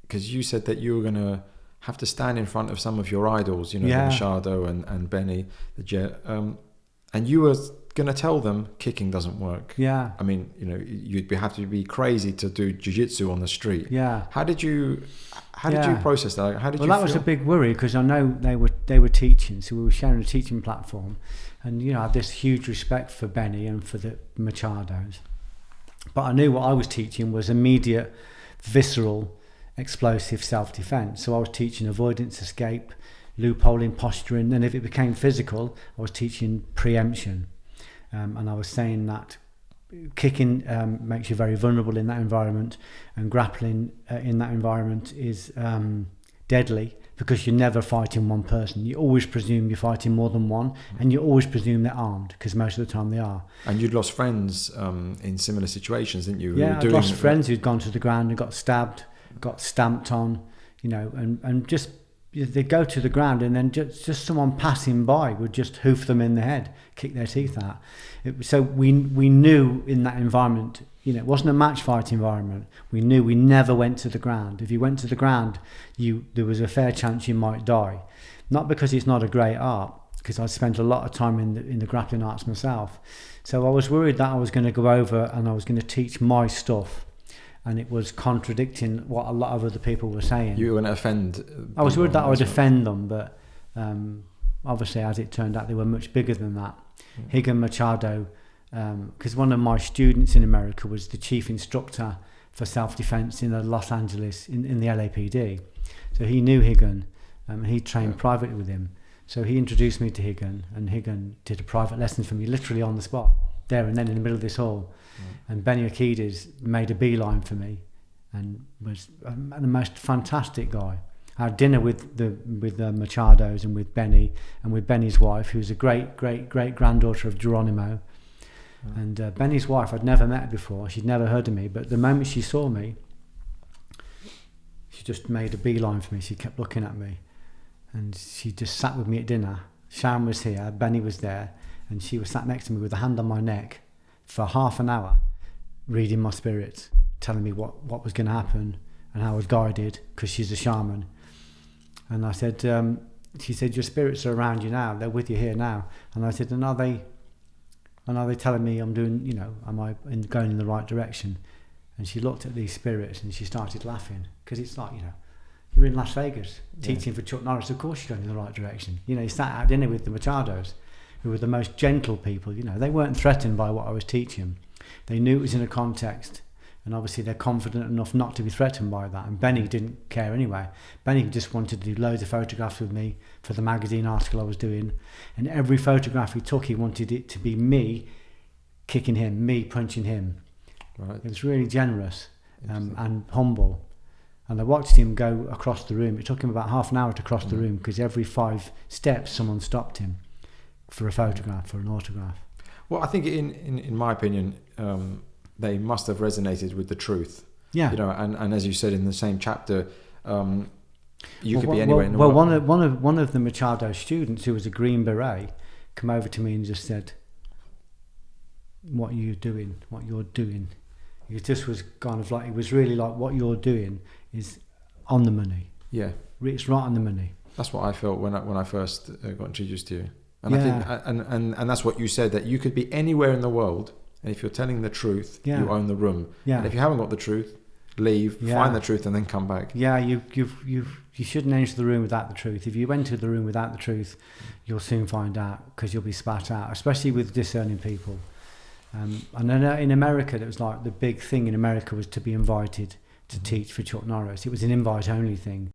because you said that you were going to have to stand in front of some of your idols, the Machado and Benny, the Jet, and you were going to tell them kicking doesn't work. Yeah. I mean, you'd have to be crazy to do jiu-jitsu on the street. Yeah. How did you process that? How did you that feel? Was a big worry, because I know they were teaching, so we were sharing a teaching platform, and I had this huge respect for Benny and for the Machados, but I knew what I was teaching was immediate, visceral, explosive self-defense. So I was teaching avoidance, escape, loopholing, posturing, and if it became physical, I was teaching preemption. And I was saying that kicking makes you very vulnerable in that environment, and grappling in that environment is deadly, because you're never fighting one person. You always presume you're fighting more than one, and you always presume they're armed, because most of the time they are. And you'd lost friends in similar situations, didn't you? Yeah, I'd lost friends who'd gone to the ground and got stabbed, got stamped on, and just they'd go to the ground, and then just someone passing by would just hoof them in the head, kick their teeth out. So we knew in that environment, it wasn't a match fight environment. We knew we never went to the ground. If you went to the ground, there was a fair chance you might die. Not because it's not a great art, because I spent a lot of time in the grappling arts myself. So I was worried that I was going to go over and I was going to teach my stuff, and it was contradicting what a lot of other people were saying. You were going to offend. I was worried that I would offend them, but obviously, as it turned out, they were much bigger than that. Higan Machado, because one of my students in America was the chief instructor for self-defense in Los Angeles in the LAPD. So he knew Higan, and he trained privately with him. So he introduced me to Higan, and Higan did a private lesson for me, literally on the spot, there and then in the middle of this hall. And Benny Akides made a beeline for me, and was the most fantastic guy. I had dinner with the Machados and with Benny, and with Benny's wife, who's a great granddaughter of Geronimo. And Benny's wife, I'd never met before. She'd never heard of me, but the moment she saw me, she just made a beeline for me. She kept looking at me, and she just sat with me at dinner. Sharon was here, Benny was there, and she was sat next to me with a hand on my neck for half an hour, reading my spirits, telling me what was going to happen and how I was guided, because she's a shaman. And I said, she said, your spirits are around you now, they're with you here now. And I said, and are they telling me I'm doing, am I going in the right direction? And she looked at these spirits and she started laughing, because it's like, you're in Las Vegas teaching for Chuck Norris, of course you're going in the right direction. You sat at dinner with the Machados, who were the most gentle people. They weren't threatened by what I was teaching. They knew it was in a context, and obviously they're confident enough not to be threatened by that. And Benny didn't care anyway. Benny just wanted to do loads of photographs with me for the magazine article I was doing, and every photograph he took, he wanted it to be me kicking him, me punching him. Right. It was really generous and humble. And I watched him go across the room. It took him about half an hour to cross the room, because every 5 steps someone stopped him for a photograph, for an autograph. Well, I think in my opinion, they must have resonated with the truth. Yeah. And as you said in the same chapter, you could be anywhere in the world. One of the Machado students, who was a Green Beret, came over to me and just said, what you're doing. It just was kind of like, it was really like, what you're doing is on the money. Yeah. It's right on the money. That's what I felt when I first got introduced to you. And I think, and that's what you said, that you could be anywhere in the world, and if you're telling the truth, you own the room. Yeah. And if you haven't got the truth, leave, find the truth, and then come back. Yeah, you shouldn't enter the room without the truth. If you enter the room without the truth, you'll soon find out, because you'll be spat out, especially with discerning people. And then in America, it was like the big thing in America was to be invited to teach for Chuck Norris. It was an invite-only thing.